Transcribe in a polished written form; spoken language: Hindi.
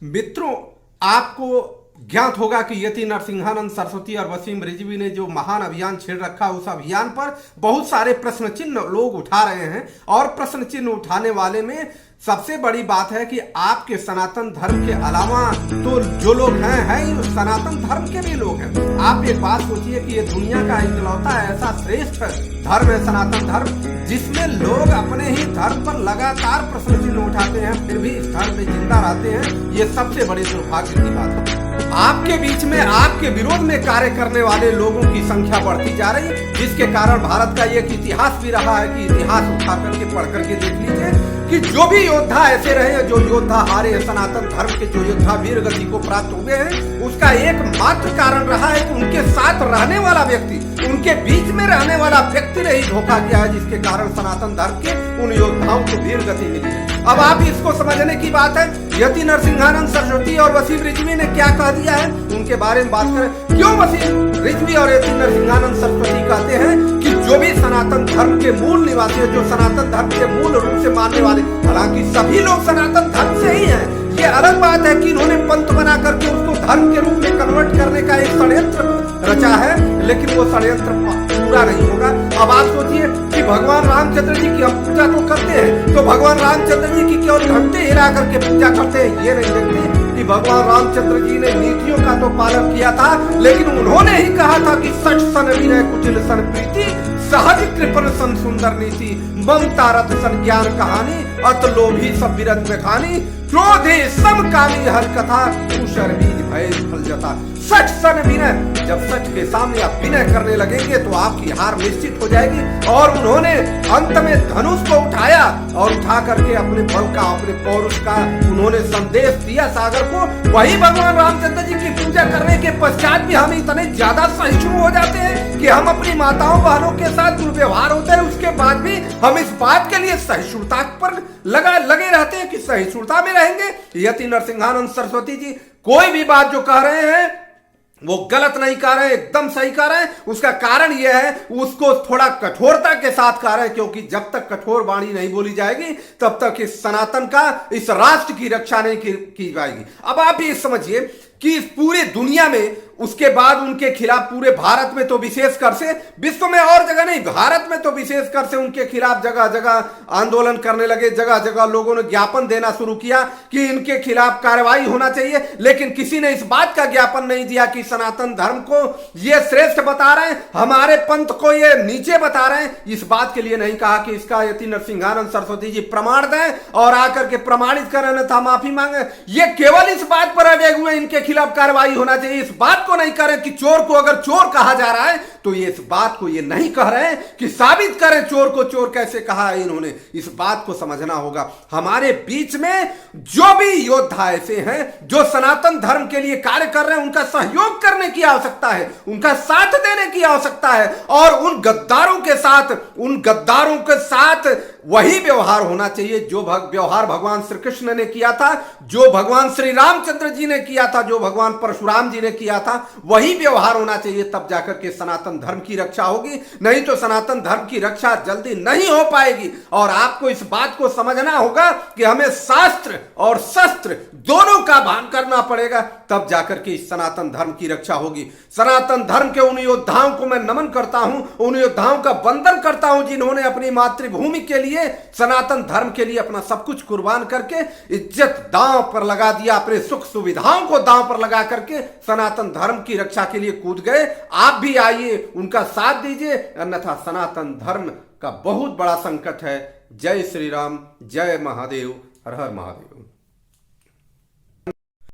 मित्रों, आपको ज्ञात होगा कि यति नरसिंहानंद सरस्वती और वसीम रिजवी ने जो महान अभियान छेड़ रखा, उस अभियान पर बहुत सारे प्रश्न चिन्ह लोग उठा रहे हैं। और प्रश्न चिन्ह उठाने वाले में सबसे बड़ी बात है कि आपके सनातन धर्म के अलावा तो जो लोग हैं ही सनातन धर्म के भी लोग हैं। आप एक बात सोचिए कि ये दुनिया का इकलौता ऐसा श्रेष्ठ धर्म है सनातन धर्म, जिसमें लोग अपने ही धर्म पर लगातार प्रश्न चिन्ह उठाते हैं, फिर भी इस धर्म में जिंदा रहते हैं। ये सबसे बड़ी दुर्भाग्य की बात है। आपके बीच में आपके विरोध में कार्य करने वाले लोगों की संख्या बढ़ती जा रही है, जिसके कारण भारत का एक इतिहास भी रहा है कि इतिहास उठा करके पढ़ करके देख लीजिए कि जो भी योद्धा ऐसे रहे, जो योद्धा हारे हैं सनातन धर्म के, जो योद्धा वीर गति को प्राप्त हुए हैं, उसका एकमात्र कारण रहा है कि उनके साथ रहने वाला व्यक्ति, उनके बीच में रहने वाला व्यक्ति ने ही धोखा किया है, जिसके कारण सनातन धर्म के उन योद्धाओं को वीर गति मिली है। अब आप इसको समझने की बात है, यति नरसिंहानंद सरस्वती और वसीम रिजवी ने क्या कह दिया है, उनके बारे में बात करें। क्यों वसीम रिजवी और यति नरसिंहानंद सरस्वती कहते हैं कि जो भी सनातन धर्म के मूल निवासी है, जो सनातन धर्म के मूल रूप से मानने वाले, हालांकि सभी लोग सनातन धर्म से ही हैं, ये अलग बात है कि इन्होंने पंथ बना करके उसको धर्म के रूप में कन्वर्ट करने का एक षड्यंत्र रचा है, लेकिन वो षड्यंत्र पूरा नहीं होगा। अब आप सोचिए कि भगवान रामचंद्र जी की हम पूजा तो करते हैं, तो भगवान रामचंद्र जी की केवल घंटे हिला करके पूजा करते हैं, ये नहीं देखते कि भगवान रामचंद्र जी ने नीतियों का तो पालन किया था, लेकिन उन्होंने ही कहा था कि सच सन विनय कुटिल सन प्रीति, सहज कृपण सन सुंदर नीति, ममता रथ सन ज्ञान कहानी, अत लोभी सब विरत में खानी, क्रोधे समकामी हर कथा, कुशर बीज भय फल जता। सच सन विनय, जब सच के सामने आप विनय करने लगेंगे तो आपकी हार निश्चित हो जाएगी। और उन्होंने अंत में धनुष को उठाया और उठा करके अपने बल का, अपने पौरुष का उन्होंने संदेश दिया सागर को। वही भगवान रामचंद्र जी की पूजा करने के पश्चात भी हम इतने ज्यादा सहिष्णु हो जाते हैं कि हम अपनी माताओं बहनों के साथ दुर्व्यवहार होते हैं, उसके बाद भी हम इस बात के लिए सहिष्णुता पर लगे रहते हैं कि सहिष्णुता में रहेंगे। यति नरसिंहानंद सरस्वती जी कोई भी बात जो कह रहे हैं वो गलत नहीं कह रहे हैं, एकदम सही कह रहे हैं। उसका कारण यह है, उसको थोड़ा कठोरता के साथ कह रहे हैं, क्योंकि जब तक कठोर वाणी नहीं बोली जाएगी तब तक इस सनातन का, इस राष्ट्र की रक्षा नहीं की जाएगी। अब आप ये समझिए कि इस पूरी दुनिया में उसके बाद उनके खिलाफ, पूरे भारत में तो विशेषकर से, विश्व में और जगह नहीं, भारत में तो विशेषकर से उनके खिलाफ जगह जगह आंदोलन करने लगे, जगह जगह लोगों ने ज्ञापन देना शुरू किया कि इनके खिलाफ कार्रवाई होना चाहिए। लेकिन किसी ने इस बात का ज्ञापन नहीं दिया कि सनातन धर्म को ये श्रेष्ठ बता रहे हैं, हमारे पंथ को ये नीचे बता रहे हैं। इस बात के लिए नहीं कहा कि इसका यति नरसिंहानंद सरस्वती जी प्रमाण दें और आकर के प्रमाणित करें, अन्यथा माफी मांगे। ये केवल इस बात पर अड़े हुए इनके खिलाफ कार्रवाई होना चाहिए, इस बात को नहीं करें कि चोर को अगर चोर कहा जा रहा है तो ये इस बात को ये नहीं कह रहे हैं कि साबित करें चोर को चोर कैसे कहा है इन्होंने। इस बात को समझना होगा। हमारे बीच में जो भी योद्धा ऐसे हैं जो सनातन धर्म के लिए कार्य कर रहे हैं, उनका सहयोग करने की आवश्यकता है, उनका साथ देने की आवश्यकता है। और उन गद्दारों के साथ वही व्यवहार होना चाहिए जो व्यवहार भगवान श्री कृष्ण ने किया था, जो भगवान श्री रामचंद्र जी ने किया था, जो भगवान परशुराम जी ने किया था, वही व्यवहार होना चाहिए। तब जाकर के सनातन धर्म की रक्षा होगी, नहीं तो सनातन धर्म की रक्षा जल्दी नहीं हो पाएगी। और आपको इस बात को समझना होगा कि हमें शास्त्र और शस्त्र दोनों का भान करना पड़ेगा, तब जाकर के इस सनातन धर्म की रक्षा होगी। सनातन धर्म के उन योद्धाओं को मैं नमन करता हूं, उन योद्धाओं का वंदन करता हूं जिन्होंने अपनी मातृभूमि के लिए, सनातन धर्म के लिए अपना सब कुछ कुर्बान करके इज्जत दांव पर लगा दिया, अपने सुख सुविधाओं को दांव पर लगा करके सनातन धर्म की रक्षा के लिए कूद गए। आप भी आइए, उनका साथ दीजिए, अन्यथा सनातन धर्म का बहुत बड़ा संकट है। जय श्री राम, जय महादेव, हर हर महादेव।